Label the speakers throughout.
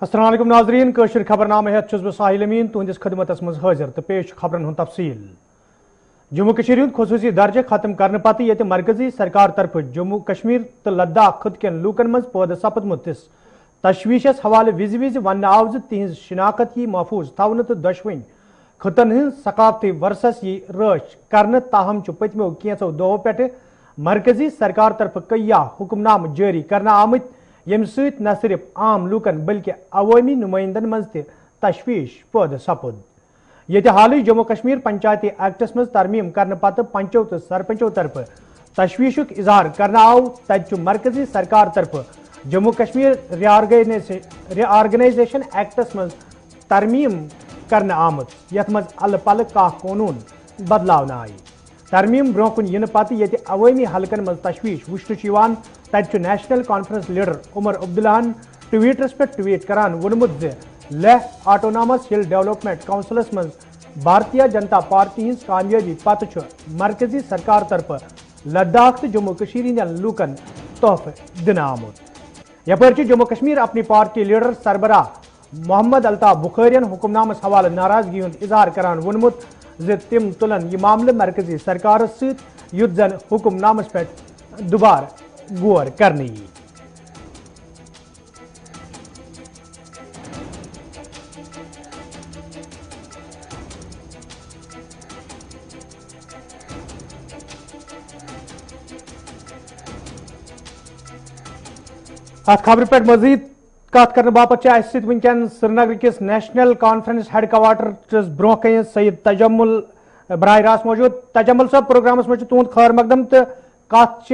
Speaker 1: अस्सलाम वालेकुम नाजरीन कशर खबरनामे हेत छुस बह साहिल अमीन तुहंदिस खदमतस मज हाजिर तो पेश खबरन हुंद तफसील। जम्मू कश्मीर हुंद खुसूसी दर्जे खत्म करने पत ये मरकजी सरकार तरफ जम्मू कश्मीर तो लद्दाख खुद के लूकन मज पैदा सपदमुत तशवीशस हवाले विज विज वन आव तिहज शिनाकत यी महफूज थवन तो दशवन खतन हज सकाफती वर्सस यी रच कर ताहम पतमो कैंचो दो पे मरकजी सरकार तरफ कया हुक्मनाम जारी करना आमत यम सत न सिर्फ आम लूकन बल्कि अवामी नुमाइंदन मज तशवीश पैदा सपुद। ये हाल जम्मू कश्मीर पंचायती एक्टस मज तरमीम करने पत पंचों तो सरपंचों तरफ तशवीशुक इजहार करना आव तत मरकजी सरकार तरफ जम्मू कश्मीर रिआर्गनाइजेशन एक्टस मज तरमीम करने आमत यथ मज अल पल कह कानून बदलावन आई। तरमीम ब्रोह कुन इन पत ये अवामी हलकन मज तशवीश वुचन तत नेशनल कॉन्फ्रेंस लीडर उमर अब्दुल्लाहन ट्वीटरस पे ट्वीट करान वोनमुत लेह ऑटोनॉमस हिल डेवलपमेंट काउंसिलस मज भारतीय जनता पार्टी हज कामयाबी पत मरकजी सरकार तरफ लद्दाख तो जम्मू कश्मीर हंदन लूकन तोहफे दिन आमुत। यपर जम्मू कश्मीर अपनी पार्टी लीडर सरबराह मोहम्मद अल्ताफ बुखारियन हुक्मनामस हवाले नाराजगी हुंद इजहार करान वोनमुत तिम तुलन यह मामले मरकजी सरकार युद्ध जन हुक्मनामस पे दोबार गौर करने यी। अत खबर पे मजीद कत कर बापत वनकन श्रीनगर किस नेशनल कॉन्फ्रेंस हेडक्वार्टर ब्रोह कन सईद तजम्मुल बराह रास्त मौजूद। तजम्मुल साहब प्रोग्रामस में तुंद खैर मकदम तो कत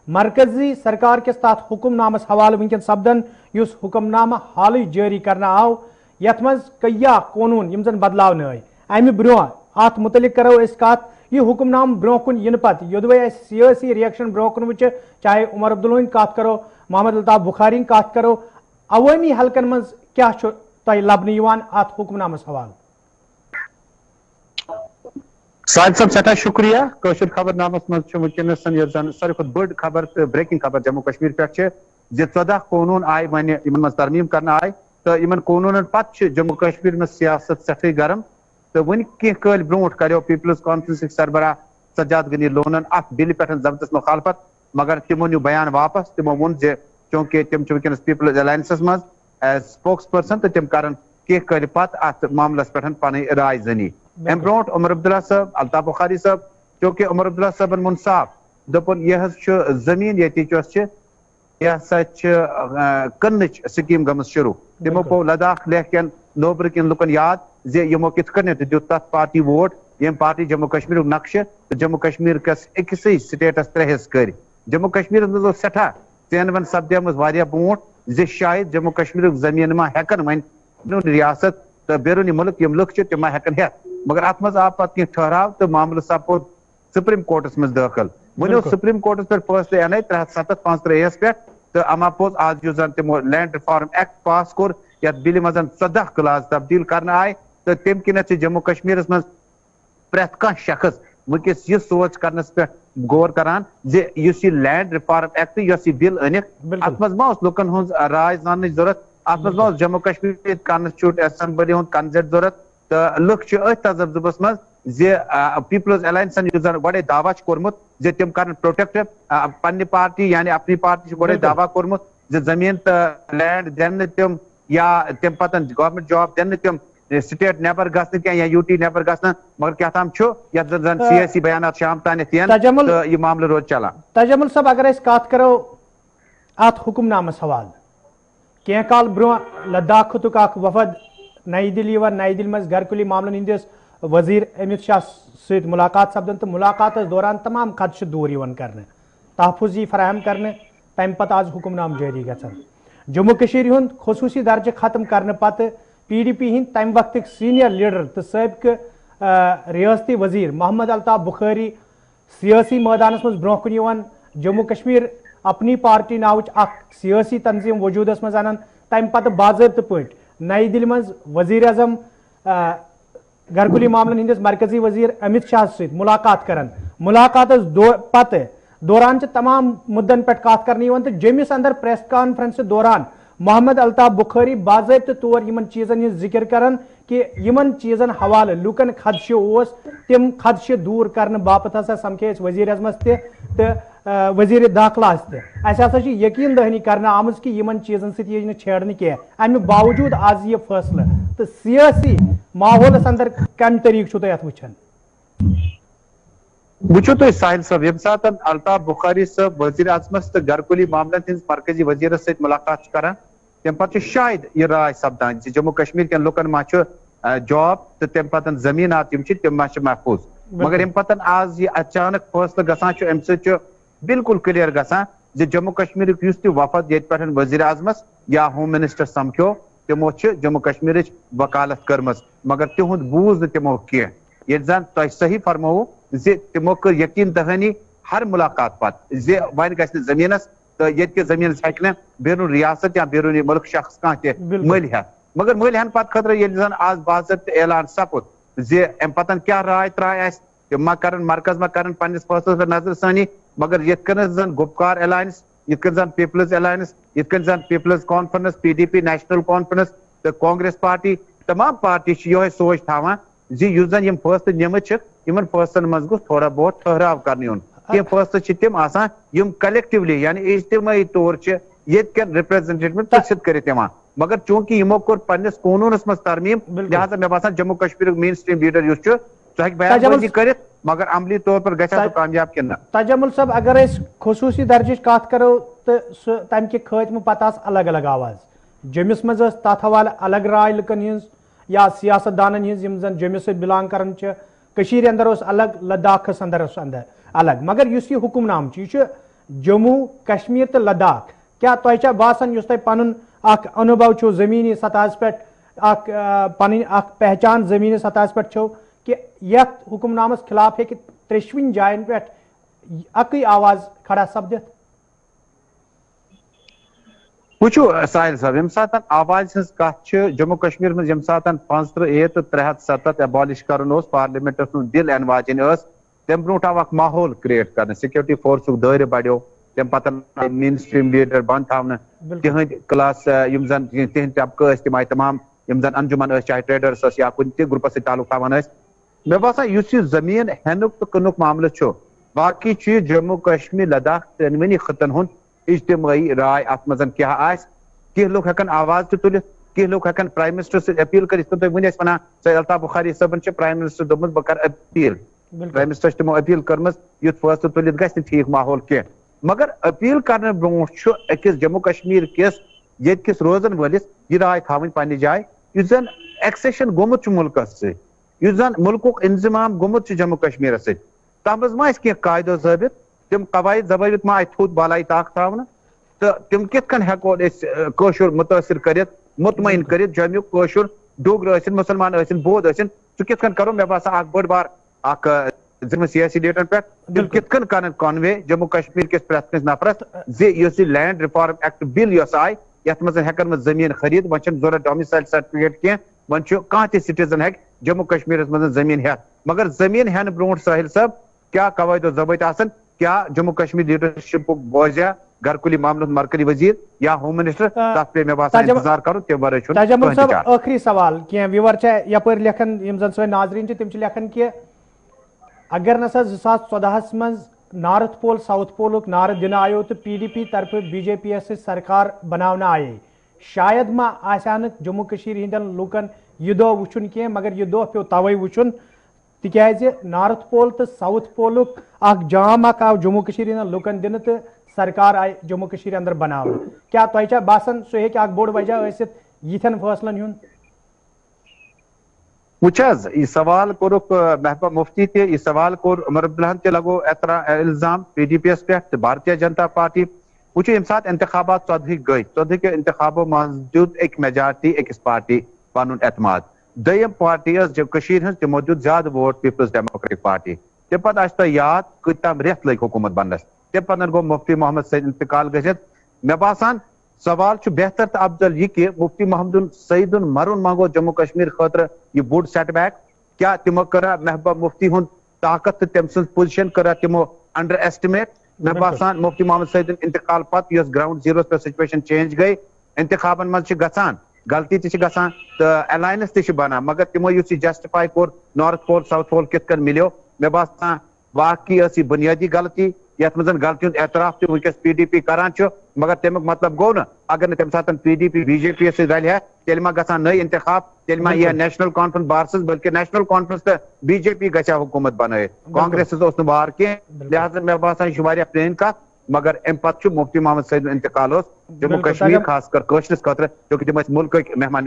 Speaker 1: मरकजी सरकार किस तथ हुक्मनामस हवाले वनकन सपदन युस हुक्मनामा हाल जारी करना आव यथ मज कया कानून यम जन बदलावन आई अमि ब्रोह अत मुतलिक करो कत यह हुक्मनाम ब्रोह कुन इन पत योदवे सियासी रिएक्शन ब्रोह कुन वुच चाहे उमर अब्दुल्ला कत करो मोहम्मद अल्ताफ बुखारी कत करो अवामी हलकन मज क्या तय लबन अत हुक्मनामस हवाले।
Speaker 2: साहिब साहब सठा शुक्रिया कशर खबरनामस मज वनकस सारी खुद बड़ खबर तो ब्रेकिंग खबर जम्मू कश्मीर पे 14 कानून आय वन इन मज तरमीम करना आय तो इन कानून पत जम्मू कश्मीर में सियासत सठे गर्म तो वन कल ब्रोट करो पीपल्स कॉन्फ्रेंस सरबराह सज्जाद गनी लोनन अत बिल पे जबरदस्त मुखालफत मगर तिमो न्यू बयान वापस तिमो वोन चूंकि तिम वनकस पीपल्स अलायंस मज एज स्पोक्स पर्सन तो तिम कर कल पत अत मामलस पे पन राय जनी अम ब्रो उमर अब्दुल्ला साहब अल्ताफ बुखारी साहब चूंकि उमर अब्दुल्ला साहबन मुन साफ दोपन यह जमीन यह सा कन्न स्कीम गम शुरू तमो पो लद्दाख लेह कन लोबर कन लुकन याद जे यमो कित दुत तथ पार्टी वोट यम पार्टी जम्मू कश्मीर नक्श तो जम्मू कश्मीर कस अकिस स्टेटस 3 हिस्स कर जम्मू कश्मीर मज सठा चैन वन सपदे ब्रोट जे शायद जम्मू कश्मीर जमीन मा हेकन वन रियासत तो बैरूनी मुल्क यम लुक तम हेकन हेत मगर अत मज आव पे ठहराव तो मामल सपोद सुप्रीम कोर्टस मज दाखिल वो सुप्रीम कोर्टस पे फैसले अन 375 पे तो अमा पोज आज जो जन तमो लैंड रिफॉर्म एक्ट पास कोर या बिल मज 14 क्लास तब्दील करना आय तो तम किन जम्मू कश्मीर मज प्रेत कह शख्स वनकस यह सोच करनस पे गौर करान जे युस यह लैंड रिफॉर्म एक्ट यह बिल अनिक अत मज मा लुकन हज राय जान जरूरत अत मज मा जम्मू कश्मीर कॉन्स्टिट्यूट असेंबली हूं कंसेंट जरूरत तो लुक तजब्जुबस मज जे पीपल्स अलायंस गए दावा कोर्मुत जे तम कर प्रोटेक्ट पन्ने पार्टी यानी अपनी पार्टी गए दावा कोर्मुत जे जमीन तो लैंड दिन तम या तम पत गवर्नमेंट जॉब दिन तम स्टेट नेबर गसन क्या या यूटी नेबर गसन मगर क्या ताम जन सियासी बयान शाम तान तो यह मामला रोज चला।
Speaker 1: तजम्मुल साहब अगर कत करो अत हुक्मनामस हवाले कह काल ब्रोह लद्दाख खुद वफद नई दिल्ली नई दिल्ली मज घरकुली मामलन हंदिस वजीर अमित शाह सत मुलाकात सपदन तो मुलाकात दौरान तमाम खदश दूर कर तहफुजी फराहम कर तम पत आज हुक्मनाम जारी गन जम्मू कश्मीर हुंद खसूसी दर्जे खत्म करने पत PDP हिंद तम वक्त सीनियर लीडर तो सबक रियासती वजीर मोहम्मद अल्ताफ बुखारी सियासी मैदानस मज ब्रोह कुन जम्मू कश्मीर अपनी पार्टी नाव सियासी तंजीम वजूदस मज अनान तम पत बाज़ाब्त पे नई दिल्ली मज वजीर अजम घरकुली मामलन हंदिस मरकजी वजीर अमित शाह सत मुलाकात करान मुलाकात पत दौरान तमाम मुद्दन पे कत कर जमिस अंदर प्रेस कॉन्फ्रेंस दौरान محمد الطاف بخاری باضابطہ طور یمن چیزن ہز ذکر کران کہ یمن چیزن حوالہ لوکن خدشہ اوس تم خدشہ دور کرنے باپت ہسا سمکھے اس وزیر اعظمس تہ وزیر داخلہ تہ اس ہسا یقین دہانی کرنا آمز کہ یمن چیزن ست یہ چھیڑنے کی امہ باوجود آز یہ فیصلہ تو سیاسی ماحولس اندر کم طریقہ چھو تھی ات وچھان
Speaker 2: وچھو تو ساحل صاحب یم سات الطاف بخاری صاحب وزیر اعظمس تو گھرکلی معاملن ہز مرکزی وزیر ست ملاقات کران تم پتہ شاید یہ رائے سپدان جموں کشمیر کن لوکن ما جاب تو تم پتن زمینات تم ما محفوظ مگر ام پتن آز یہ اچانک فیصلہ گسان ام سی بالکل کلیئر گسان جموں کشمیر اس تہ وفد یہ پہ وزیر اعظمس یا ہوم منسٹر سمکھو تمو جموں کشمیر وکالت کرمز مگر تہد بوز تمو کی یہ زن تہ صحیح فرمو تمو کر یقین دہانی ہر ملاقات پت ون گھن زمینس تو یہ زمینس ہیکہ بیرون ریاست یا بیرون ملک شخص کھانا تہ مل ہیت مگر مل ہن پتہ خطرہ یل زن آز باضابطہ اعلان سپد ام پتن کیا رائے ترائے اس تم ما کرن مرکز ما کرن پنس فیصلس پہ نظر ثانی مگر یت کن زن گپکار الائنس یت کن زن پیپلز الائنس یت کن زن People's Conference PDP National Conference تو کانگریس پارٹی تمام پارٹی یہ سوچ تھوان اس زن یم فیصلہ نمت ان فیصلن مز گوس تھوڑا بہت ٹھہراو کرنے یون کی فیصلہ تم آسان یم کلیکٹولی یعنی اجتماعی طور یت کن ریپرزنٹیٹو پرست کرت مگر چونکہ یمو کور پنس قانونس مز ترمیم لہذا مے باسان جموں کشمیر مین سٹریم لیڈر یس سہ ہیکہ بیان بازی کرت مگر عملی طور پر گھا سہ کامیاب کن
Speaker 1: تجمل صاحب اگر اس خصوصی درجچ کت کرو تو تم کہ خاتمہ پتہ الگ الگ آواز جمس مز تت حوالہ الگ رائے لکن ہز یا سیاست دانن ہز یم زن جمس سے بلانگ کران کشیر اندر اس الگ لداخس اندر اس اندر الگ مگر اس یہ حکم نام یہ جموں کشمیر تو لداخ کیا تہ باسان اس تہ پن اخ انوبو چھو زمینی سطح پہ پن پہچان زمینی سطح پہ چھو کہ یت حکم نامس خلاف ہے ترشون جائن پہ اکی آواز کھڑا سپدت
Speaker 2: وچو ساحل صاحب یم سات آواز ہز کت جموں کشمیر مز یم سات 55A تو 370 ایبالش کرن پارلیمنٹس من دل این واجن تم برو آو اخ ماحول کریٹ کرنے سیکورٹی فورسک دائرہ بڑھو تم پتہ مین سٹریم لیڈر بند تھونے تہند کلاس یم زن تہند طبقہ تم آئی تمام یم زن انجمن چاہے ٹریڈرس یا کن تہ گروپس ست تعلق تھوان مے باسان اس یہ زمین ہینک تو کنک معاملہ باقی چیز جموں کشمیر لداخ دونونی خطن ہند اجتماعی رائے ات مزن کیا آس کی لوگ ہکن آواز تہ تلت کی لوگ ہکن پرائم منسٹر سے اپیل کرت تم ون ونان سید الطاف بخاری صاحبن پرائم منسٹر دوپمت بہ کر اپیل پرائم منسٹر تمو اپیل کرمز یت فیصلہ تلت گھس ٹھیک ماحول کی مگر اپیل کرنے برو اکس جموں کشمیر کس یت کس روزن ولس یہ رائے تھوین پنہ جائے اس زن ایکسیشن گومت ملکس ست اس زن ملک انضمام گومت جموں کشمیر ست تم مز ما کی قاعدہ ضابط تم قواعد ضوابط ما تھوت بالائی طاق تھونا تو تم کت کن ہیکو قشر متاثر کرت مطمئن کرت جمیک قشر ڈوگر ٲسِن مسلمان ٲسِن بود ٲسِن سُہ کت کن کرو مے باسان اخ بٔڑ بار اخ سیاسی لیڈرن پہ تم کت کن کرن کنوے جموں کشمیر کس پرت کس نفرس زِ لینڈ ریفارم ایکٹ بل یس آئی یت مز ہیکن زمین خرید ون چھن ضرورت ڈومسائل سرٹیفکیٹ کی ون کھانا تہ سٹیزن ہیک جموں کشمیر مز زمین ہیت مگر زمین ہین برو ساحل صاحب کیا قواعد و ضوابط آسن کیا جموں کشمیر لیڈرشپ بوزیا گھرکلی معاملات مرکزی وزیر یا ہوم منسٹر تک پہ مے باسان انتظار کرو تم ورے چھن
Speaker 1: تجمل صاحب آخری سوال کی ویور یپر لکھن یم زن سن ناظرین تم لکھن کہ اگر نسا 2014 مز نارتھ پول ساؤتھ پولک نعرہ دن آیو تو PDP طرف BJP یس سرکار بناونا آئے شاید ما آسان جموں کشیر ہندن لوکن یہ دہ وچن کی مگر یہ دہ پیو توے وچن تکیاز نارتھ پول تو ساؤتھ پولک اخ جام اخ آو جموں کشیر ہندن لوکن دن تو سرکار آئی جموں کشیر اندر بناو کیا تہ باسان سہ ہیکہ اخ بوڑ وجہ ٲسِتھ یتھن فٲصلن ہُنٛد
Speaker 2: وچ یہ سوال کورک محبوبہ مفتی تہ یہ سوال کور عمر عبداللہ تہ لگو الزام PDP یس پہ بھارتیہ جنتا پارٹی وچو یم سات انتخابات 14 گئی 14 کے انتخابوں موجود ایک میجارٹی اکس پارٹی پن اعتماد دم پارٹی جو کشیر ہز تمو دیت زیادہ ووٹ پیپلز ڈیموکریٹک پارٹی تم پتہ آس تہ یاد کتام ریت لگ حکومت بننس تم پتہ گو مفتی محمد سعید انتقال گژھِتھ مے باسان سوال بہتر تو افضل یہ کہ مفتی محمد سعید مرن منگو جموں کشمیر خاطر یہ بوڑ سیٹ بیک کیا تمو کرا محبوبہ مفتی ہند طاقت تم سن پوزیشن کرا تمو انڈر ایسٹیمیٹ مے باسان مفتی محمد سعید انتقال پتہ یس گراؤنڈ زیرو پہ سچویشن چینج گئی انتخابن مز گژھان غلطی تہ گژھان تو الائنس تہ بنان مگر تمو یُس یہ جسٹِفائی کوٚر نارتھ پول ساؤتھ پول کِتھ کٔنۍ مِلیو مےٚ باسان واقعی ٲس یہِ بُنیٲدی غلطی یتھ منٛز غلطی ہُنٛد اعتراف تہِ وٕنکیٚس پی ڈی پی کران چھُ مگر تمیُک مطلب گوٚو نہٕ اگر نہٕ تمہِ ساتہٕ P D P B J پی یس سۭتۍ رلہِ ہا تیٚلہِ ما گژھان نٔے انتخاب تیٚلہِ ما یی نیشنل کانفرنس بارسس بلکہ نیشنل کانفرنس تہٕ بی جے پی گژھِ ہا حکوٗمت بنٲیِتھ کانگریس اوس نہٕ وار کینٛہہ لہذا مےٚ باسان یہِ چھُ واریاہ پرٛٲنۍ کتھ مگر امہِ پتہٕ چھُ مفتی محمد سعید انتقال اوس جموں کشمیر خاص کر کٲشرس خٲطرٕ چونکہ تِم ٲسۍ مُلکٕکۍ مہمان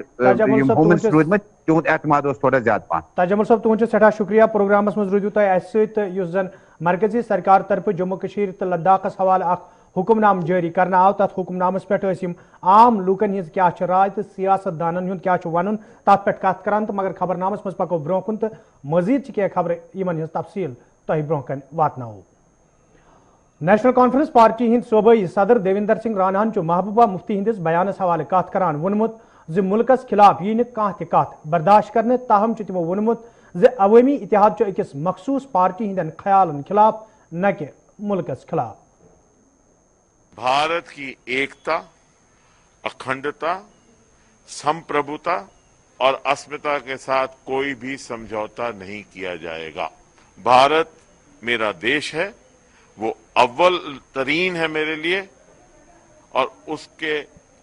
Speaker 2: یِم ہوم منسٹر روٗدمٕتۍ تِہُنٛد اعتماد اوس تھوڑا زیادٕ پہن.
Speaker 1: تاجمل صٲب تُہُنٛد چھُ سٮ۪ٹھاہ شُکریہ پروگرامس منٛز روٗدِو تُہۍ اَسہِ سۭتۍ تہٕ یُس زن مرکزی سرکار طرفہٕ جموں کشیٖر تہٕ لداخس حوالہٕ اکھ حکم نامہٕ جٲری کرنہٕ آو تتھ حکم نامس پٮ۪ٹھ ٲسۍ یِم عام لوٗکن ہٕنٛز کیاہ چھِ راے تہٕ سیاست دانن ہُنٛد کیاہ چھُ ونُن تتھ پٮ۪ٹھ کتھ کران تہٕ مگر خبر نامس منٛز پکو برونٛہہ کُن تہٕ مزیٖد چھِ کینٛہہ خبرٕ یِمن ہٕنٛز تفصیل تۄہہِ برونٛہہ کَنہِ واتناوو. نیشنل کانفرنس پارٹی ہند صوبائی صدر دیویندر سنگھ راناہن چھُ محبوبہ مفتی ہندس بیانس حوالہٕ کتھ کران ووٚنمُت زِ ملکس خلاف یی نہٕ کانٛہہ تہِ کتھ برداشت کرنہٕ تاہم چھُ تِمو ووٚنمُت زِ عوٲمی اتحاد چھُ أکِس مخصوٗص پارٹی ہٕنٛدٮ۪ن خیالن خلاف نہ کہ ملکس خلاف.
Speaker 3: भारत की एकता, अखंडता, संप्रभुता और अस्मिता के साथ कोई भी समझौता नहीं किया जाएगा. भारत मेरा देश है, वो अव्वल तरीन है मेरे लिए और उसके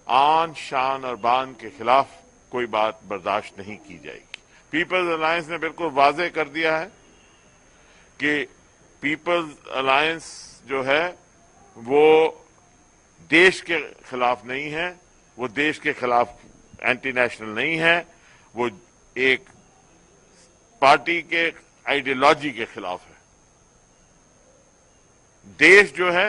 Speaker 3: आन शान और बान के खिलाफ कोई बात बर्दाश्त नहीं की जाएगी. पीपल्स अलायंस ने बिल्कुल वाजे कर दिया है कि पीपल्स अलायंस जो है वो देश के खिलाफ नहीं है, वो देश के खिलाफ एंटी नेशनल नहीं है, वो एक पार्टी के आइडियोलॉजी के खिलाफ है. देश जो है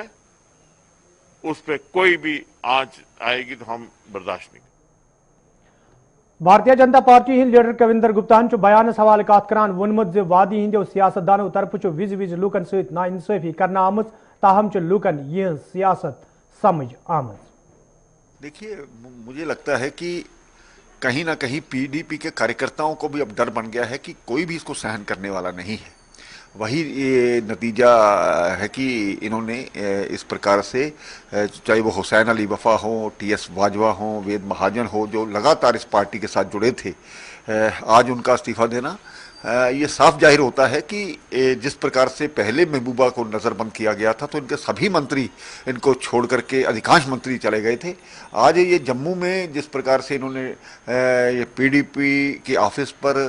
Speaker 3: उस पर कोई भी आंच आएगी तो हम बर्दाश्त नहीं.
Speaker 1: भारतीय जनता पार्टी हंद लीडर कविंदर गुप्ता बयानस हवाले कत करान वोनमुत ज वादी हंदो सियासतदानों तरफ विज विज लूकन सहित नाइंसाफी करना आमज ताहम लूकन यह सियासत समझ आमज.
Speaker 4: देखिए, मुझे लगता है कि कहीं ना कहीं पीडीपी के कार्यकर्ताओं को भी अब डर बन गया है कि कोई भी इसको सहन करने वाला नहीं है. वही ये नतीजा है कि इन्होंने इस प्रकार से चाहे वो हुसैन अली वफा हो, टीएस वाजवा हो, वेद महाजन हो, जो लगातार इस पार्टी के साथ जुड़े थे, आज उनका इस्तीफा देना ये साफ जाहिर होता है कि जिस प्रकार से पहले महबूबा को नज़रबंद किया गया था तो इनके सभी मंत्री इनको छोड़ करके अधिकांश मंत्री चले गए थे. आज ये जम्मू में जिस प्रकार से इन्होंने ये पीडीपी के ऑफिस पर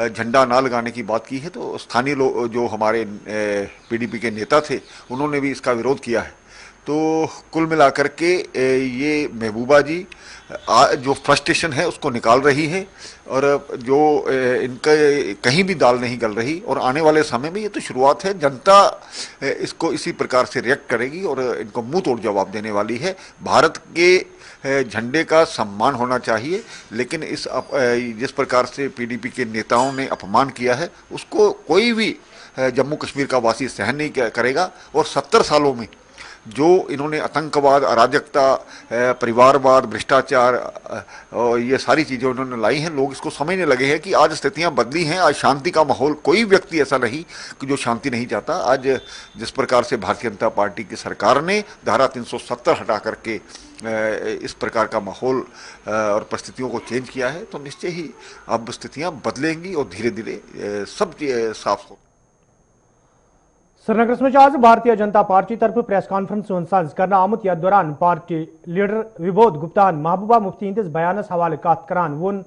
Speaker 4: झंडा ना लगाने की बात की है तो स्थानीय लोग जो हमारे पीडीपी के नेता थे उन्होंने भी इसका विरोध किया है. तो कुल मिलाकर के ये महबूबा जी जो फ्रस्ट्रेशन है उसको निकाल रही है और जो इनका कहीं भी दाल नहीं गल रही और आने वाले समय में ये तो शुरुआत है. जनता इसको इसी प्रकार से रिएक्ट करेगी और इनको मुंह तोड़ जवाब देने वाली है. भारत के झंडे का सम्मान होना चाहिए लेकिन इस जिस प्रकार से पीडीपी के नेताओं ने अपमान किया है उसको कोई भी जम्मू कश्मीर का वासी सहन नहीं करेगा. और 70 सालों में जो इन्होंने आतंकवाद, अराजकता, परिवारवाद, भ्रष्टाचार और ये सारी चीज़ें उन्होंने लाई हैं, लोग इसको समझने लगे हैं कि आज स्थितियां बदली हैं. आज शांति का माहौल, कोई व्यक्ति ऐसा नहीं कि जो शांति नहीं चाहता. आज जिस प्रकार से भारतीय जनता पार्टी की सरकार ने धारा 370 हटा करके इस प्रकार का माहौल और परिस्थितियों को चेंज किया है तो निश्चय ही अब स्थितियां बदलेंगी और धीरे धीरे सब साफ हो.
Speaker 1: श्रीनगर में आज भारतीय जनता पार्टी तरफ प्रेस कॉन्फ्रेंस संज करना आमुत यथ दौरान पार्टी लीडर विबोध गुप्ता महबूबा मुफ्ती हंदिस बयानस हवाले कत करान वोन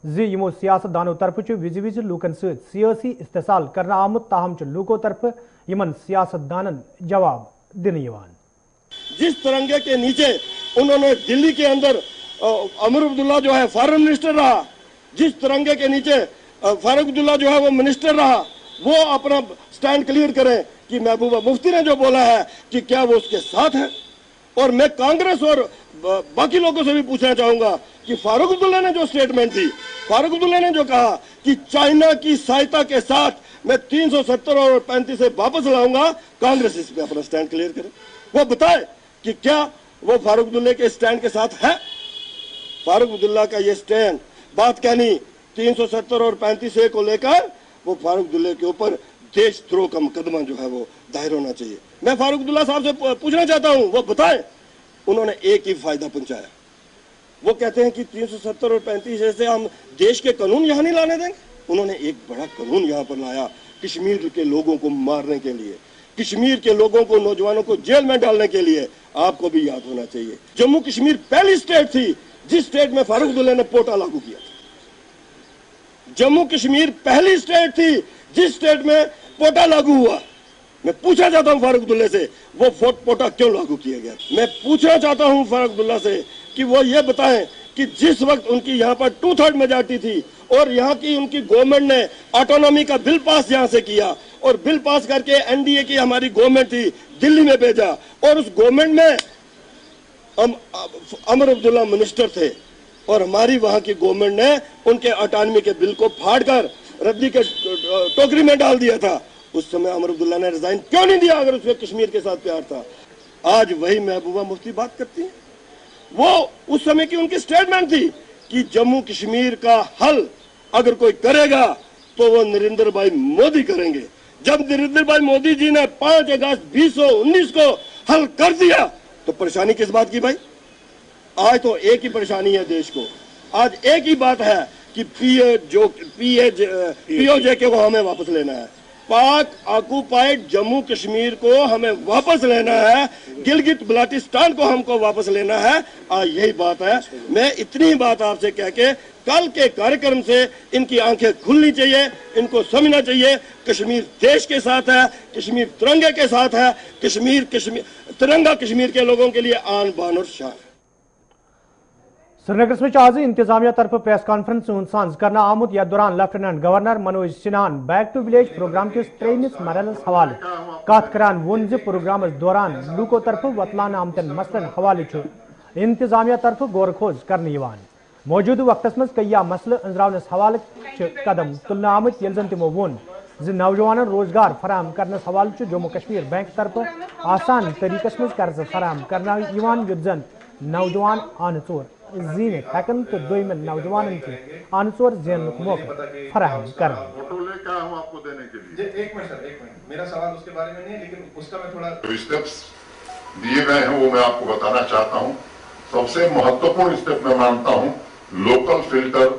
Speaker 1: जी यमो सियासतदानों तरफ विज विज लूकन सहित सियासी इस्तेसाल करना आमुत ताहम लूकों तरफ यमन सियासतदानन जवाब दिन यवान.
Speaker 5: जिस तिरंगे के नीचे उन्होंने दिल्ली के अंदर अमर अब्दुल्ला जो है फॉरेन मिनिस्टर रहा, जिस तिरंगे के नीचे फारूक अब्दुल्ला जो है वो मिनिस्टर रहा, वो अपना स्टैंड क्लियर करें कि महबूबा मुफ्ती ने जो बोला है कि क्या वो उसके साथ है. और मैं कांग्रेस और बाकी लोगों से भी पूछना चाहूंगा कि फारूक अब्दुल्ला ने जो स्टेटमेंट दी, फारूक अब्दुल्ला ने जो कहा कि चाइना की सहायता के साथ मैं 370 और 35 से वापस लाऊंगा, कांग्रेस इस पे अपना स्टैंड क्लियर करे. वो बताए कि क्या वो फारूक अब्दुल्ला के स्टैंड के साथ है. फारूक अब्दुल्ला का ये स्टैंड बात कहनी 370 और 35 को लेकर वो फारूक अब्दुल्ला के ऊपर देशद्रोह का मुकदमा जो है वो दायर होना चाहिए. मैं फारूक अब्दुल्ला साहब से पूछना चाहता हूं, वो बताएं उन्होंने एक ही फायदा पहुंचाया, वो कहते हैं कि 370 और 35 से हम देश के कानून यहाँ नहीं लाने देंगे। उन्होंने एक बड़ा कानून यहाँ पर लाया कश्मीर के लोगों को मारने के लिए, कश्मीर के लोगों को, नौजवानों को जेल में डालने के लिए। आपको भी याद होना चाहिए, जम्मू कश्मीर पहली स्टेट थी जिस स्टेट में फारूक अब्दुल्ला ने पोटा लागू किया था। जम्मू कश्मीर पहली स्टेट थी जिस स्टेट में पोटा लागू हुआ। मैं पूछना चाहता हूं फारूक अब्दुल्ला से, वो पोटा क्यों लागू किया गया? मैं पूछना चाहता हूं फारूक अब्दुल्ला से कि वो ये बताएं कि जिस वक्त उनकी यहाँ पर 2/3 मेजॉरिटी थी और यहाँ की उनकी गवर्नमेंट ने ऑटोनॉमी का बिल पास यहाँ से किया और बिल पास करके एनडीए की हमारी गवर्नमेंट थी दिल्ली में भेजा, और उस गवर्नमेंट में अमर अब्दुल्ला मिनिस्टर थे और हमारी वहां की गवर्नमेंट ने उनके ऑटोनॉमी के बिल को फाड़कर रद्दी के टोकरी में डाल दिया था। उस समय अमर अब्दुल्ला ने रिजाइन क्यों नहीं दिया अगर उसमें कश्मीर के साथ प्यार था? आज वही महबूबा मुफ्ती बात करती है। वो उस समय की उनकी स्टेटमेंट थी कि जम्मू कश्मीर का हल अगर कोई करेगा तो वो नरेंद्र भाई मोदी करेंगे। जब नरेंद्र भाई मोदी जी ने 5 अगस्त 2019 को हल कर दिया तो परेशानी किस बात की भाई? आज तो एक ही परेशानी है देश को। आज एक ही बात है कि पीओजे को हमें वापस लेना है, पाक ऑक्युपाइड जम्मू कश्मीर को हमें वापस लेना है, गिलगित बल्टिस्तान को हमको वापस लेना है। आज यही बात है। मैं इतनी बात आपसे कह के कल के कार्यक्रम से इनकी आंखें खुलनी चाहिए, इनको समझना चाहिए कश्मीर देश के साथ है, कश्मीर तिरंगे के साथ है, कश्मीर तिरंगा कश्मीर के लोगों के लिए आन बान और शान।
Speaker 1: श्रीनगर में आज इंतजामिया तरफ प्रेस कॉन्फ्रेंस सांस करना आमुत या दौरान लेफ्टिनेंट गवर्नर मनोज सिन्हान बैक टू विलेज प्रोग्राम के 3 मरहलस हवाले कत करान वोन प्रोग्राम दौरान लूको तरफ वतलान आमतन मसलन हवाले इंतजामिया तरफ गौर खोज करने मौजूद वक्त में कई मसल अंजरावनस हवाले कदम तुलना आमत यल जन तमो वोन नौजवान रोजगार फराम करने हवाले जम्मू कश्मीर बैंक तरफ आसान तरीकस में कर्ज फराम करना युद्ध जन नौजवान आन चोर जीन हेकन तो दोम नौजवान के आन चोर जेन मौका फराहम कर।
Speaker 6: आपको देने के लिए एक मिनट मेरा सवाल उसके बारे में नहीं है, लेकिन उसका मैं थोड़ा
Speaker 3: स्टेप्स दिए गए हैं वो मैं आपको बताना चाहता हूं। सबसे महत्वपूर्ण स्टेप मैं मानता हूं local filter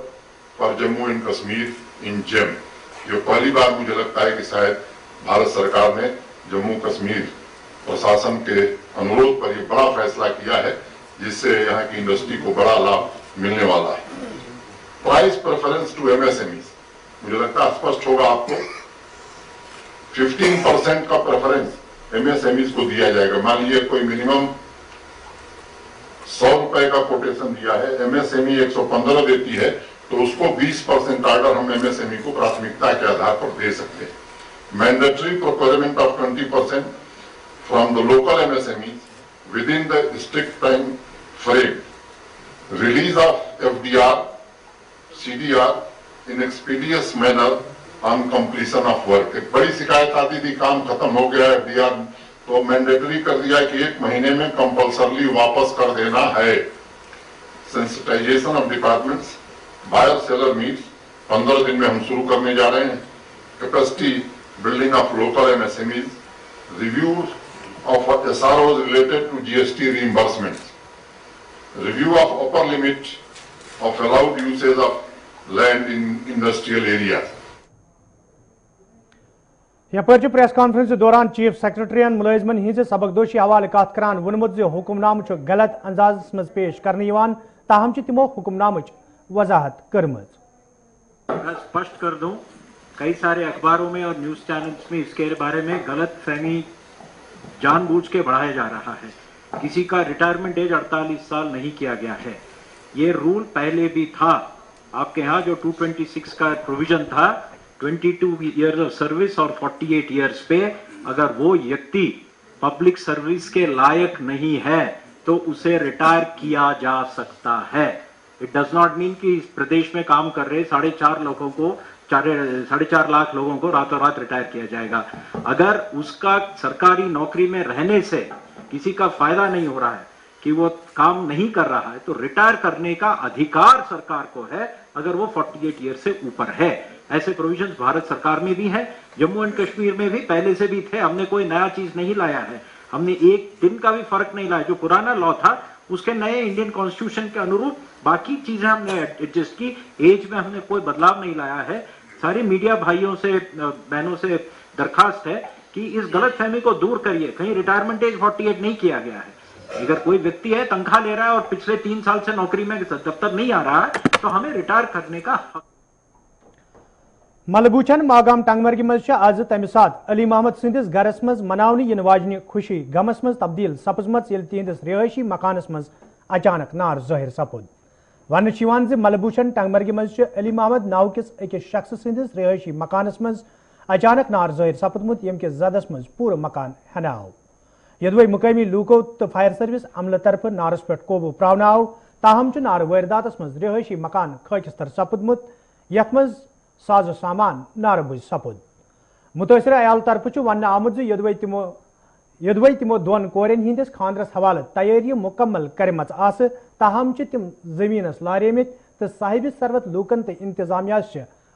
Speaker 3: for Jammu and Kashmir in GeM. ये पहली बार मुझे लगता है कि शायद भारत सरकार ने जम्मू कश्मीर प्रशासन के अनुरोध पर यह बड़ा फैसला किया है जिससे यहाँ की इंडस्ट्री को बड़ा लाभ मिलने वाला है। प्राइस प्रेफरेंस टू एमएसएमई, मुझे लगता है स्पष्ट होगा आपको, 15% का प्रेफरेंस एमएसएमई को दिया जाएगा। मान लीजिए कोई मिनिमम 100 रुपए का कोटेशन दिया है, एमएसएमई 115 देती है तो उसको 20% ऑर्डर हम एमएसएमई को प्राथमिकता के आधार पर दे सकते हैं। Mandatory procurement of 20% from the local MSME within the strict time frame, release of FDR, CDR in expeditious manner on completion of work। एक बड़ी शिकायत आती थी काम खत्म हो गया FDR, तो मैंडेटरी कर दिया कि 1 महीने में कंपल्सरली वापस कर देना है। Sensitization of departments, buyer seller meets 15 दिन में हम शुरू करने जा रहे हैं। Capacity building of local MSMEs, review of SROs related to GST reimbursements, review of upper limit of allowed usage of land in industrial areas।
Speaker 1: यपर प्रेस कॉन्फ्रेंस दौरान चीफ सेक्रेटरियन मुलाजिमन हिंद सबकदोशी हवाले कत करान वोनमुत हुक्मनाम गलत अंदाज मज पेश करने ताहम तमो हुक्मनाम वजाहत कर्मज।
Speaker 7: मैं स्पष्ट कर दूं, कई सारे अखबारों में और न्यूज चैनल्स में इसके बारे में गलत फहमी जानबूझ के बढ़ाया जा रहा है। किसी का रिटायरमेंट एज 48 साल नहीं किया गया है। ये रूल पहले भी था। आपके यहाँ जो 226 का प्रोविजन था 22 ईयर्स ऑफ सर्विस और 48 ईयर्स पे, अगर वो व्यक्ति पब्लिक सर्विस के लायक नहीं है तो उसे रिटायर किया जा सकता है। इट डज नॉट मीन कि इस प्रदेश में काम कर रहे 4.5 लाख लोगों को रातों रात रिटायर किया जाएगा। अगर उसका सरकारी नौकरी में रहने से किसी का फायदा नहीं हो रहा है कि वो काम नहीं कर रहा है तो रिटायर करने का अधिकार सरकार को है, अगर वो 48 ईयर से ऊपर है। ऐसे प्रोविजंस भारत सरकार में भी है, जम्मू एंड कश्मीर में भी पहले से भी थे। हमने कोई नया चीज नहीं लाया है, हमने एक दिन का भी फर्क नहीं लाया। जो पुराना लॉ था उसके नए इंडियन कॉन्स्टिट्यूशन के अनुरूप बाकी चीजें हमने एडजस्ट की, एज में हमने कोई बदलाव नहीं लाया है। सारे मीडिया भाइयों से बहनों से दरखास्त है कि इस गलतफहमी को दूर करिए, कहीं रिटायरमेंट एज 48 नहीं किया गया है। अगर कोई व्यक्ति है तनख्वाह ले रहा है और पिछले 3 साल से नौकरी में दफ्तर नहीं आ रहा है तो हमें रिटायर करने का हक।
Speaker 1: मलबूचन मागाम टंगमर्गी मज आज तमि सात अली मोहम्मद सिंदिस गरस मज मनावने यिन वाजनी खुशी गमस मज तब्दील सपजमत येल तिहंदिस रिहायशी मकानस मज अचानक नार ज़ाहिर सपुद। वन ज़ मलबूचन टंगमर्गी मज अली मोहम्मद नाव किस अकिस शख्स सिंदिस रिहायशी मकानस मज अचानक नार ज़ाहिर सपुदमुत यम के जदस मज पूरा मकान हनाव। यदवे मुकामी लूको तो फायर सर्विस अमल तरफ नारस पे कोबू प्रावन आव, ताहम नार वारदात मज रिहायशी मकान खकस्तर सपुदमुत यथ मज साजो सामान नार बुझ सपुद। मुतासर अयाल तरफ वन आमुद यदवे तिमो दोन कोरें हंदिस खानदरस हवाले तैयारी मुकम्मल करमच आस, ताहम तिम जमीनस लारेमित तो साहिब सरवत लूकन तो इंतजामिया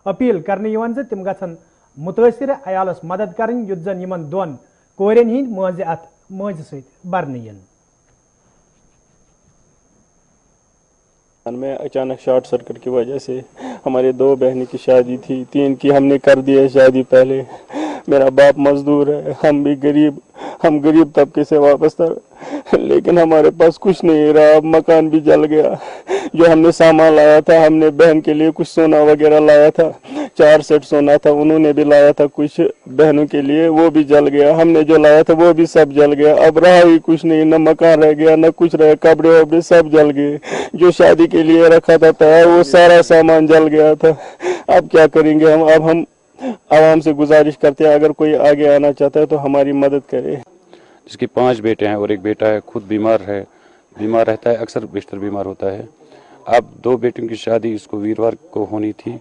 Speaker 1: अपील करने तिम गन मुतासर अयालस मदद करन युत जन यमन दोन कोरें हंद माज अत माज सत बरन यन।
Speaker 8: में अचानक शॉर्ट सर्किट की वजह से हमारे 2 बहनों की शादी थी, 3 की हमने कर दी है शादी पहले। मेरा बाप मजदूर है, हम गरीब तबके से वाबस्ता, लेकिन हमारे पास कुछ नहीं रहा। मकान भी जल गया। जो हमने सामान लाया था, हमने बहन के लिए कुछ सोना वगैरह लाया था, 4 सेट सोना था, उन्होंने भी लाया था कुछ बहनों के लिए, वो भी जल गया। हमने जो लाया था वो भी सब जल गया। अब रहा ही कुछ नहीं, न मकान रह गया न कुछ रह, कपड़े वपड़े सब जल गए। जो शादी के लिए रखा था तैयार वो सारा सामान जल गया था। अब क्या करेंगे हम? अब हम आवाम से गुजारिश करते हैं अगर कोई आगे आना चाहता है तो हमारी मदद करे।
Speaker 9: जिसके 5 बेटे हैं और एक बेटा है, खुद बीमार रहता है, अक्सर बेशतर बीमार होता है। अब 2 बेटियों की शादी इसको वीरवार को होनी थी,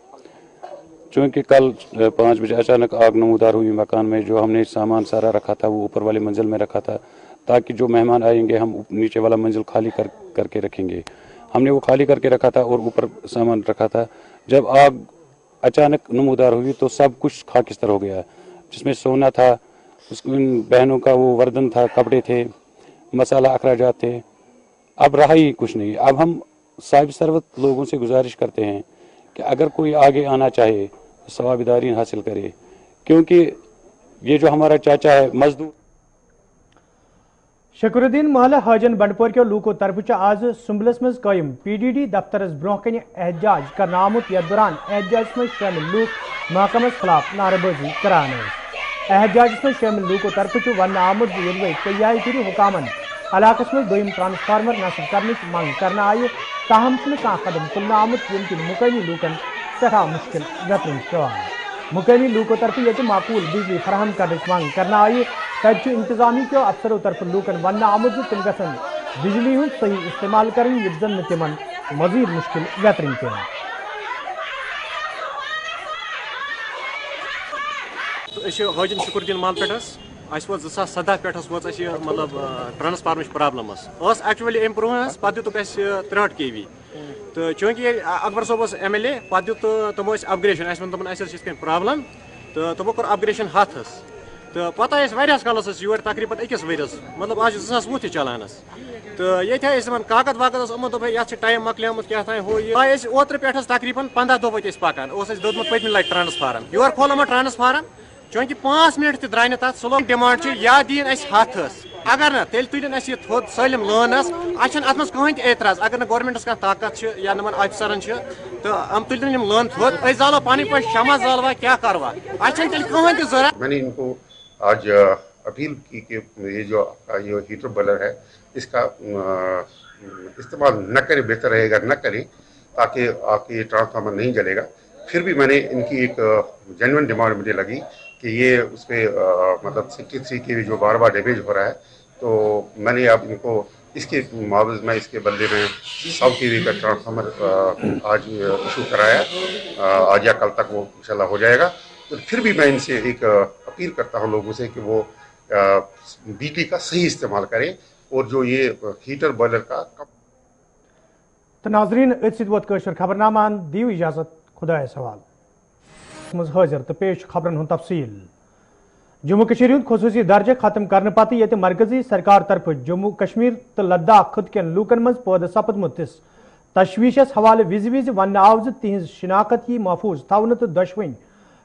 Speaker 9: चूँकि कल 5 बजे अचानक आग नमूदार हुई मकान में। जो हमने सामान सारा रखा था वो ऊपर वाले मंजिल में रखा था, ताकि जो मेहमान आएंगे हम नीचे वाला मंजिल खाली करके रखेंगे। हमने वो खाली करके रखा था और ऊपर सामान रखा था। जब आग अचानक नमूदार हुई तो सब कुछ खाकिस्तर हो गया, जिसमें सोना था, उन बहनों का वो वर्दन था, कपड़े थे, मसाला अखराजात थे। अब रहा ही कुछ नहीं। अब हम साहिब सरवत लोगों से गुजारिश करते हैं कि अगर कोई आगे आना चाहे तो सवाबिदारी हासिल करे, क्योंकि ये जो हमारा चाचा है मजदूर।
Speaker 1: शकुरुद्दीन महल हाजन बंडपोर के लूको तरफ आज सुम्बलस मज कायम PDD दफ्तरस ब्रोह कन एहतजाज कर आमुत। यथ दौरान एहतजाज में शामिल लूक महकमस खिलाफ नारेबाजी करान। एहतजाज में शामिल लूको तरफ वन आमुद यदवे कई फिर हुकामन इलाकस में दोम ट्रांसफार्मर नस्ब करने मंग करना आय, ताहम कह कदम तुलना आमुत यम कि मुकामी लूकन सठा मुश्किल गतन पेवान। मुकामी लूको तरफ ये माकूल बिजली फराहम करने मंग करना आय, तब इंतजामी के अफसरों तरफ लूकन वन आमुद तिम गसन बिजली हूँ सही इस्तेमाल करें युत जन तिमन मजीद मुश्किल गतन पेवान।
Speaker 10: हाजिन शुक्रुद्दीन महल पे 2017 पे मतलब ट्रांसफार्मर प्रॉब्लम एक्चुअली अम ब्रोह पे दुक 63 kV तो चूँकि अकबर सोब MLA पे दुत तमो अपग्रेशन तमन प्रॉब्लम तो तमो कोर अपग्रेशन हथस तो पता वारियास कालस योर तकरीबन 1 वरियस मतलब आज 2020 चलान तो ये कागज वागज यमो दोप ये टाइम मकलियामुत क्या हो ओत्र पे तकरीबन 15 दो पे पकान दोदमुत पतम लट ट्रांसफार्म योर खोल ट्रांसफार्म चूँकि 5 मिनट तक द्राय ना सो लोग डिमांड या दीन हथस अगर ना तेल तुलन थोद सलम लोनस अत मज कहें एतराज अगर गवर्नमेंटस कह ताकत या नमन अफसरन तो हम तुलन लोन थोद जालो पानी पे शमा जालवा क्या करवा तेल कहें जरूरत।
Speaker 11: मैंने इनको आज अपील की कि ये जो हीटर बॉयलर है इसका इस्तेमाल न करें, बेहतर रहेगा न करें, ताकि आपकी ट्रांसफार्मर नहीं जलेगा। फिर भी मैंने इनकी एक जेन्युइन डिमांड मुझे लगी कि ये उस पर मतलब 63 kV जो बार बार डैमेज हो रहा है, तो मैंने अब इनको इसके मुआवज में इसके बदले में 100 kV का ट्रांसफार्मर आज इशू कराया। आज या कल तक वो इंशाल्लाह हो जाएगा। तो फिर भी मैं इनसे एक अपील करता हूँ लोगों से कि वो बिजली का सही इस्तेमाल करें और जो ये हीटर बॉयलर का
Speaker 1: तो नाजरीन वोत खबरनामान दियो इजाजत खुदा सवाल हाजिर तो पेश खबरन हूं तफसील। जम्मू कश्मीर हुंद खसूसी दर्जे खत्म करने पत्त ये मरकजी सरकार तरफ जम्मू कश्मीर तो लद्दाख खुद के लूकन मज पैदा सपदमुत तशवीशस हवाले विज विज वन आव तिहज शिनाखत यी महफूज थवन तो दशवन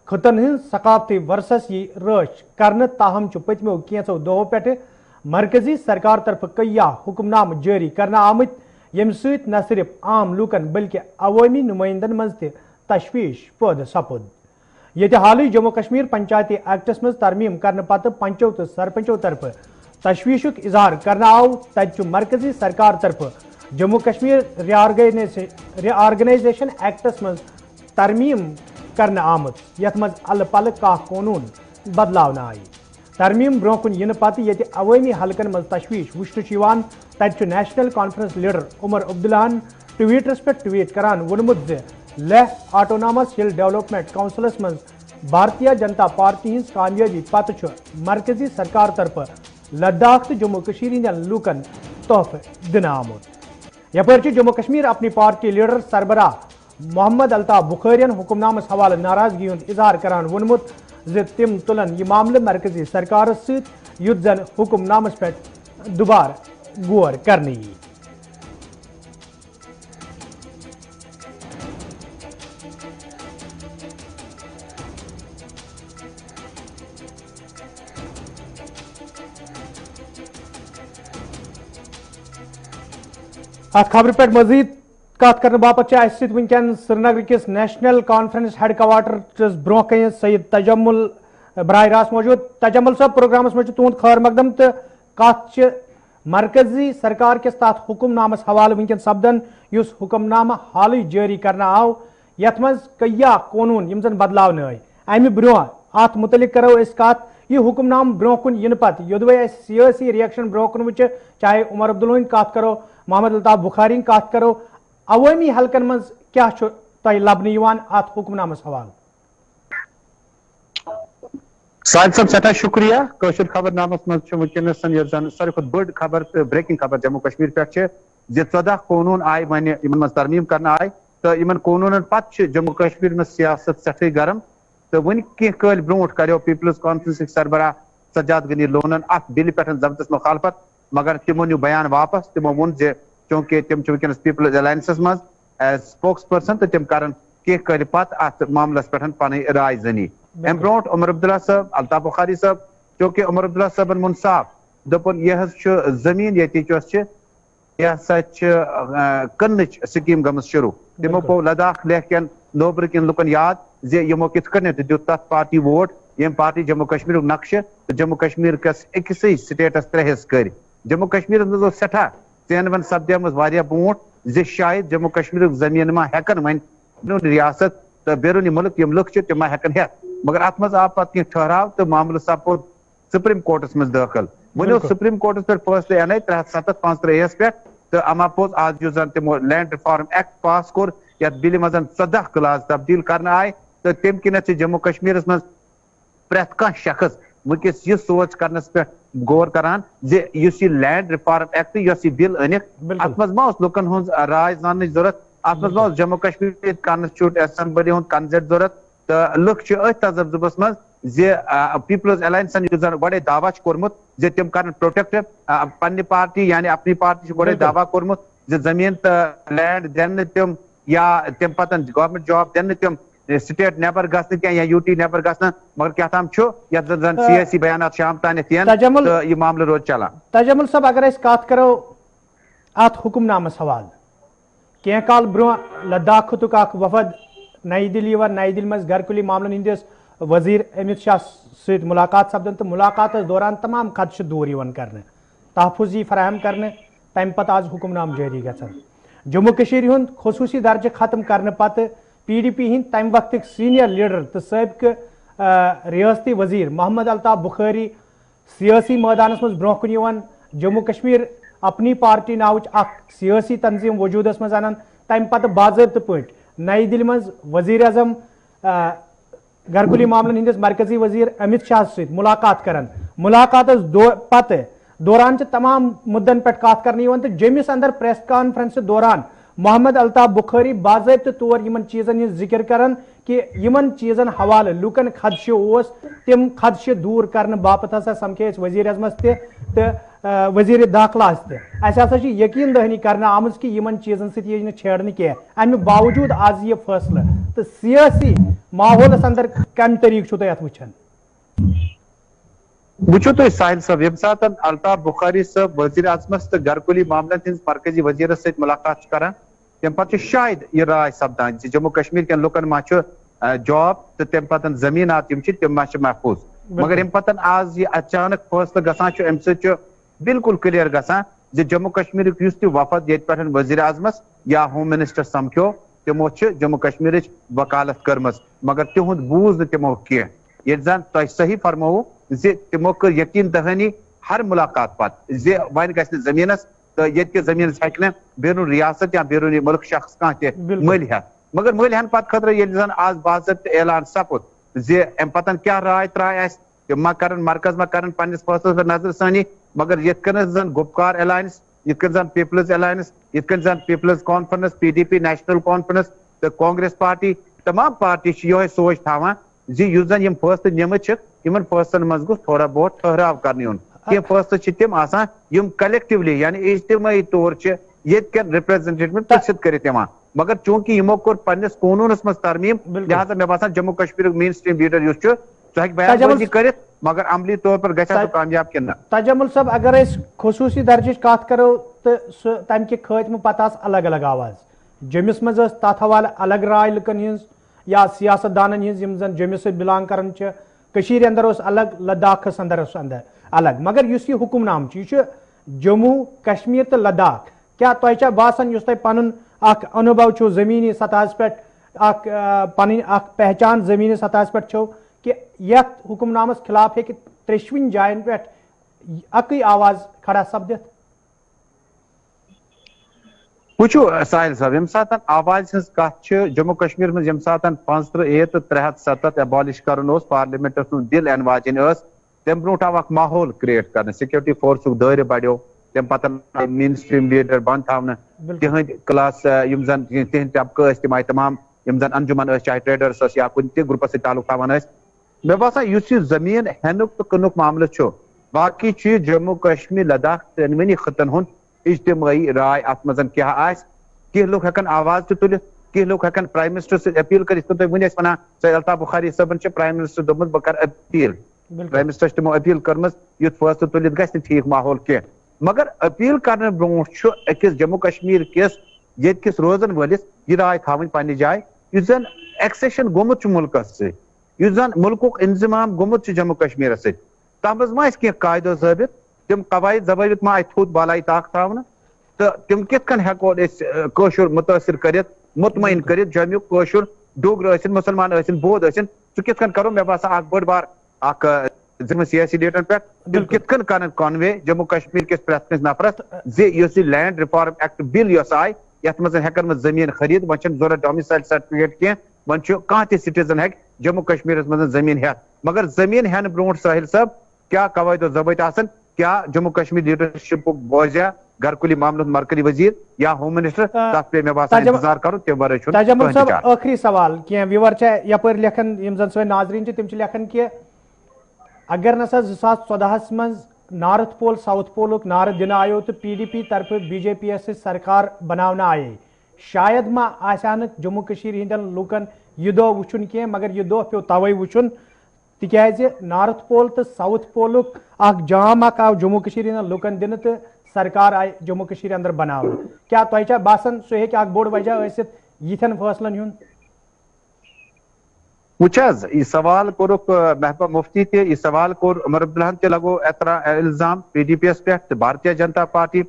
Speaker 1: खतन हज सकाफती वर्सस यी रच कर ताहम पतमो कैचो दो पे मरकजी सरकार तरफ कया हुक्मनाम जारी करना आमत यम सत न सिर्फ आम लूकन बल्कि अवामी नुमाइंदन मज तशवीश पैदा सपुद ये हाल जम्मू कश्मीर पंचायती एक्टस मज तरमीम करने पत्त पंचों तो सरपंचों तरफ तशवीशुक इजहार करना आव तत मरकजी सरकार तरफ जम्मू कश्मीर रिआर्गनाइजेशन एक्टस मज तरमीम करने आमत यथ मज अल पल कह कानून बदलावन आई तरमीम ब्रोह कुन इन पत्त ये अवामी हलकन मज तशवीश वुचन तत नेशनल कॉन्फ्रेंस लीडर उमर अब्दुल्लाहन ट्वीटरस पे ट्वीट करान वोनमुत लेह ऑटोनॉमस हिल डेवलपमेंट काउंसिलस मज भारतीय जनता पार्टी हज कामयाबी पत्त मरकजी सरकार तरफ लद्दाख तो जम्मू कश्मीर हंदन लूकन तोहफे दिन आमुत यपर जम्मू कश्मीर अपनी पार्टी लीडर सरबराह मोहम्मद अल्ताफ बुखारियन हुक्मनामस हवाले नाराजगी हुंद इजहार करान वोनमुत तिम तुलन यह मामले मरकजी सरकार सत युद्ध जन हुक्मनामस पे दुबार गौर करने यी अत खबर पे मजीद कत कर बापत वनकन श्रीनगर किस नेशनल कॉन्फ्रेंस हेडक्वार्टर ब्रोह कन सईद तजम्मुल बराह रास्त मौजूद। तजम्मुल साहब प्रोग्रामस में तुंद खैर मकदम तो कत मरकजी सरकार किस तथ हुक्मनामस हवाले वनकन सपदन युस हुक्मनामा हाल जारी करना आव यथ मज कया कानून यम जन बदलावन आय अमि ब्रोह अत मुतलिक करो इस कत यह हुक्मनाम ब्रोह कुन इन पत योदवे सियासी रिएक्शन ब्रोह कुन वुच चाहे उमर अब्दुल्ला कत करो मोहम्मद अल्ताफ बुखारी कत करो अवामी हलकन मज क्या तय लबन अत हुक्मनामस हवाल।
Speaker 2: साहिब साहब सठा शुक्रिया कौशल खबरनामस मज वनकस सारी खुद बड़ खबर ब्रेकिंग खबर जम्मू कश्मीर पे 14 कानून आय वन इन मज तरमीम करना आय तो इन कानून पत् जम्मू कश्मीर में सियासत सठे गर्म तो वन कह कल ब्रोट करो पीपल्स कॉन्फ्रेंस सरबराह सज्जाद गनी लोनन अत बिल पे जबरदस्त मुखालफत मगर तिमो नु बयान वापस तिमो वोन चूंकि तिम वनकस पीपल्स अलायंस मज एज स्पोक्स पर्सन तो तिम कर कह कल पत अत मामलस पे पन राय जनी अम ब्रोट उमर अब्दुल्ला साहब अल्ताफ बुखारी साहब चूंकि उमर अब्दुल्ला साहबन मुन साफ दोपन यह जमीन ये यह कन स्कीम गम शुरू तिमो पो लद्दाख लेह कन लोबर कन लुकन याद जे यमो कित दुत तथ पार्टी वोट यम पार्टी जम्मू कश्मीर नक्श तो जम्मू कश्मीर कस अकिस स्टेटस 3 हिस्स कर जम्मू कश्मीर मज सठा चैन वन सपदम ब्रोट जे शायद जम्मू कश्मीर जमीन मा हेकन वन रियासत तो बैरूनी मुल्क यम लुक तम हेकन हेत मगर अत मज आव पे ठहराव तो मामल सपोद सुप्रीम कोर्टस मज दाखिल वो सुप्रीम कोर्टस पे फैसले अन 375 पे तो अमा पोज आज जो जन तमो लैंड रिफॉर्म एक्ट पास कोर या बिल मज 14 क्लास तब्दील करना आय तो तम किन जम्मू कश्मीर मज प्रेत कह शख्स वनकस यह सोच करनस पे गौर करान जे युस यह लैंड रिफॉर्म एक्ट यस बिल अनिक अत मज मा लुकन हुज राय जानने जरूरत अत मज मा जम्मू कश्मीर कॉन्स्टिट्यूट असेंबली हुंद कंसेंट जरूरत तो लुक तजर्बस मज जे पीपल्स अलायंस गए दावा कोर्मुत जे तम कर प्रोटेक्ट पन्ने पार्टी यानी अपनी पार्टी गए दावा कोर्मुत जे जमीन तो लैंड दिन तम या तम पत गवर्नमेंट जॉब दिन तम स्टेट नेबर गया या यूटी नेबर गना मगर क्या तम सियासी बयान शाम तान तो यह मामला रोज चलान।
Speaker 1: तजम्मुल साहब अगर कत करो अत हुक्मनामस हवाल कह काल ब्रोह लद्दाख खुतुक वफद नई दिल्ली नई दिल्ली मज घरकुली मामलन हंदिस वजीर अमित शाह सत मुलाकात सपदन तो मुलाकात दौरान तमाम खदश दूर कर तहफुज फराहम कर तम पत आज हुक्मनाम जारी गन जम्मू कश्मीर हुंद खसूसी दर्जे खत्म करने पत PDP हिंद तम वक्त सीनियर लीडर तो सबक रियासती वजीर मोहम्मद अल्ताफ बुखारी सियासी मैदानस मज ब्रोह कुन जम्मू कश्मीर अपनी पार्टी नाव सियासी तंजीम वजूदस मज अनान तम पत बाज़ाब्त पे नई दिल्ली मज वजीर अजम घरकुली मामलन हंदिस मरकजी वजीर अमित शाह सत मुलाकात कर मुलाकात पत दौरान तमाम मुद्दन पे कत कर जमिस अंदर प्रेस कॉन्फ्रेंस दौरान मोहम्मद अल्ताफ बुखारी बाज़ाब्त तौर इन चीजन जिक्र कर کہ یمن چیزن حوالہ لوکن خدشہ اوس تم خدشہ دور کرنے باپت ہسا سمکھے وزیر اعظمس تہ وزیر داخلہ تہ اس ہسا یقین دہانی کرنا آمز کہ یمن چیزن ست یہ چھیڑنے کی امہ باوجود آز یہ فیصلہ تو سیاسی ماحولس اندر کم طریقہ چھو تھی ات وچھان
Speaker 2: وچھو تو ساحل صاحب یم سات الطاف بخاری صاحب وزیر اعظمس تو گھرکلی معاملن ہز مرکزی وزیر ست ملاقات کران تم پتہ شاید یہ رائے سپدان جموں کشمیر کن لوکن ما جاب تو تم پتہ زمینات تم ما محفوظ مگر ام پتہ آز یہ اچانک فیصلہ گسان ام ست بالکل کلیئر گسان جموں کشمیر اس تہ وفد یہ پہ وزیر اعظمس یا ہوم منسٹر سمکھو تمو جموں کشمیر وکالت کرمز مگر تہد بوز تمو کی یہ زن تہ صحیح فرمو تمو کر یقین دہانی ہر ملاقات پت ون گھن زمینس تو یہ زمینس ہیکہ بیرون ریاست یا بیرون ملک شخص کھانا تہ مل ہیت مگر مل ہن پتہ خطرہ یل زن آز باضابطہ اعلان سپد ام پتن کیا رائے تراے اس تم ما کرن مرکز ما کرن پنس فیصلس پر نظر ثانی مگر یت کن زن گپکار الائنس یت کن زن پیپلز الائنس یت کن زن People's Conference PDP National Conference تو کانگریس پارٹی تمام پارٹی یہ سوچ تھوان اس زن یم فیصلہ نمت ان فیصلن مز گوس تھوڑا بہت ٹھہراو کرنے یون کی فیصلہ تم آسان یم کلیکٹولی یعنی اجتماعی طور یت کن ریپریزنٹیٹو پرست کرت یوان مگر چونکہ یمو کور پنس قانونس مز ترمیم لہذا مے باسان جموں کشمیر مین سٹریم لیڈر اس سہ ہیکہ بیان بازی کرت مگر عملی طور پر گژھِ سہ کامیاب کن
Speaker 1: تجمل صاحب اگر اس خصوصی درجچ کت کرو تو تم کہ خاتمہ پتہ الگ الگ آواز جمس مز تت حوالہ الگ رائے لکن ہز یا سیاست دانن ہز یم زن جمس سے بلانگ کرن کشیر اندر اس الگ لداخس اندر اس اندر الگ مگر اس یہ حکم نام یہ جموں کشمیر تو لداخ کیا تہ باسان اس تہ پن اخ انوبو چھو زمینی سطح پہ پن اخ پہچان زمینی سطح پہ چھو کہ یت حکم نامس خلاف ہے ترشوین جائن پہ اکی آواز کھڑا سپدت
Speaker 2: وچھو ساحل صاحب یم سات آواز ہز کت جموں کشمیر مز یم سات 35 تو 370 ایبالش کرن پارلیمنٹ دل این واجن تم برو آو اخ ماحول کریٹ کرنے سیکورٹی فورسک دائرہ بڑھو تم پتہ مین سٹریم لیڈر بند تھونے تہند کلاس یم زن تہند طبقہ تم آئی تمام یم زن انجمن چاہے ٹریڈرس یا کن تہ گروپس ست تعلق تھوان مے باسان اس زمین ہینک تو کنک معاملہ باقی جموں کشمیر لداخ دونونی خطن ہند اجتماعی رائے ات مزن کیا آس کی لوگ ہیکن آواز تہ تلت کی لوگ ہیکن پرائم منسٹر سے اپیل کرت تہ ون ونان سید الطاف بخاری صاحبن پرائم منسٹر دوپمت بہ کر اپیل پرائم منسٹر تمو اپیل کرمز یت فیصلہ تلت گژھِ ٹھیک ماحول کی مگر اپیل کرنے برونٹ اکس جموں کشمیر کس یت کس روزن ولس یہ رائے تھاون پنہ جائے اس زن ایکسیشن گومت ملکس ست اس زن ملک انضمام گومت جموں کشمیر ست تم مز ما کی قاعدہ ضابط تم قواعد ضوابط ما تھوت بالائی طاق تھونا تو تم کت کن ہیکو قشر متاثر کرت مطمئن کرت جمیک قشر ڈوگر ٲسِن مسلمان ٲسِن بود ٲسِن سُہ کت کن کرو مے باسان اخ بڑ بار اخ سیاسی لیڈرن پہ تم کت کن کرن کانوے جموں کشمیر کس پرت کس نفرس زِ لینڈ ریفارم ایکٹ بل یس آئی یت مز ہیکن زمین خرید ون ضرورت ڈومسائل سرٹیفکیٹ کی ون کھانا تہ سٹیزن ہیک جموں کشمیر مز زمین ہیت مگر زمین ہین برونٹ ساحل صاحب کیا قواعد و ضوابط آسن کیا جموں کشمیر لیڈرشپ بوزیا گھرکلی معاملات مرکزی وزیر یا ہوم منسٹر تک پہ مے باسان انتظار کرو تم ورے چھُ
Speaker 1: تجمل صاحب آخری سوال کی ویور یپر لکھن یم زن سن ناظرین تم لکھن کہ اگر نسا 2014 مز نارتھ پول ساؤتھ پولک نعرہ دن آیو تو PDP طرف BJP یس سرکار بناونا آئے شاید ما آسان جموں کشیر ہندن لوکن یہ دہ وچن کی مگر یہ دہ پیو توے وچن تکیاز نارتھ پول تو ساؤتھ پولک اخ جام اخ آو جموں کشیر ہندن لوکن دن تو سرکار آئی جموں کشیر اندر بناو کیا تہ باسان سہ ہیکہ اخ بوڑ وجہ ٲسِتھ یتھن فٲصلن ہُنٛد
Speaker 2: وچ یہ سوال کورک محبوبہ مفتی تہ یہ سوال کور عمر عبداللہن تہ لگو الزام PDP یس پہ بھارتیہ جنتا پارٹی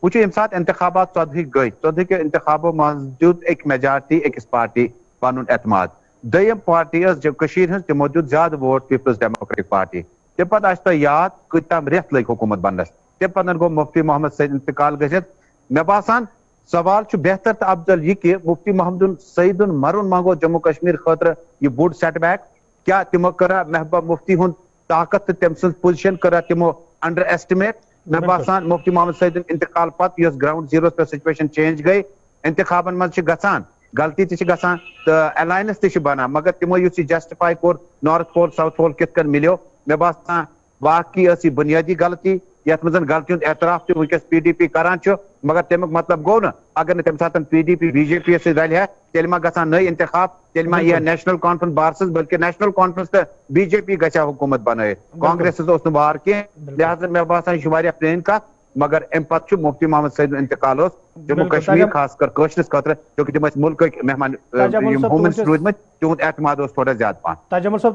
Speaker 2: وچو یم سات انتخابات 14 گئی 14 کے انتخابوں موجود ایک میجارٹی اکس پارٹی پن اعتماد دم پارٹی کشیر ہز تمو دیت زیادہ ووٹ پیپلز ڈیموکریٹک پارٹی تم پتہ آس تہ یاد کتام ریت لگ حکومت بننس تم پتہ گو مفتی محمد سعید انتقال گژھِتھ مے باسان سوال بہتر تو افضل یہ کہ مفتی محمد سعید مرن منگو جموں کشمیر خاطر یہ بوڑ سیٹ بیک کیا تمو کرا محبوبہ مفتی ہند طاقت تم سن پوزیشن کرا تمو انڈر ایسٹیمیٹ مے باسان مفتی محمد سعید انتقال پتہ یس گراؤنڈ زیرو پہ سچویشن چینج گئی انتخابن مز گژھان غلطی تہ گژھان تو الائنس تہ بنان مگر تمو یُس یہ جسٹِفائی کوٚر نارتھ پول ساؤتھ پول کِتھ کٔنۍ مِلیو مےٚ باسان واقعی ٲس یہِ بُنیٲدی غلطی یتھ منٛز غلطی ہُنٛد اعتراف تہِ وٕنکیٚس PDP کران چھُ مگر تمیُک مطلب گوٚو نہٕ اگر نہٕ تمہِ ساتہٕ PDP BJP یس سۭتۍ رلہِ ہا تیٚلہِ ما گژھان نٔے انتخاب تیٚلہِ ما یی نیشنل کانفرنس بارسس بلکہ نیشنل کانفرنس تہٕ BJP گژھِ ہا حکوٗمت بنٲیِتھ کانگریسس اوس نہٕ وار کینٛہہ لہذا مےٚ باسان یہِ چھُ واریاہ پرٛٲنۍ کتھ مگر امہِ پتہٕ چھُ مفتی محمد سعید انتقال اوس جموں کشمیر خاص کر کٲشرس خٲطرٕ چونکہ تِم ٲسۍ مُلکٕکۍ مہمان ہوم مِنسٹر روٗدمٕتۍ تِہُنٛد اعتماد اوس تھوڑا زیادٕ پہن
Speaker 1: تاجمل صٲب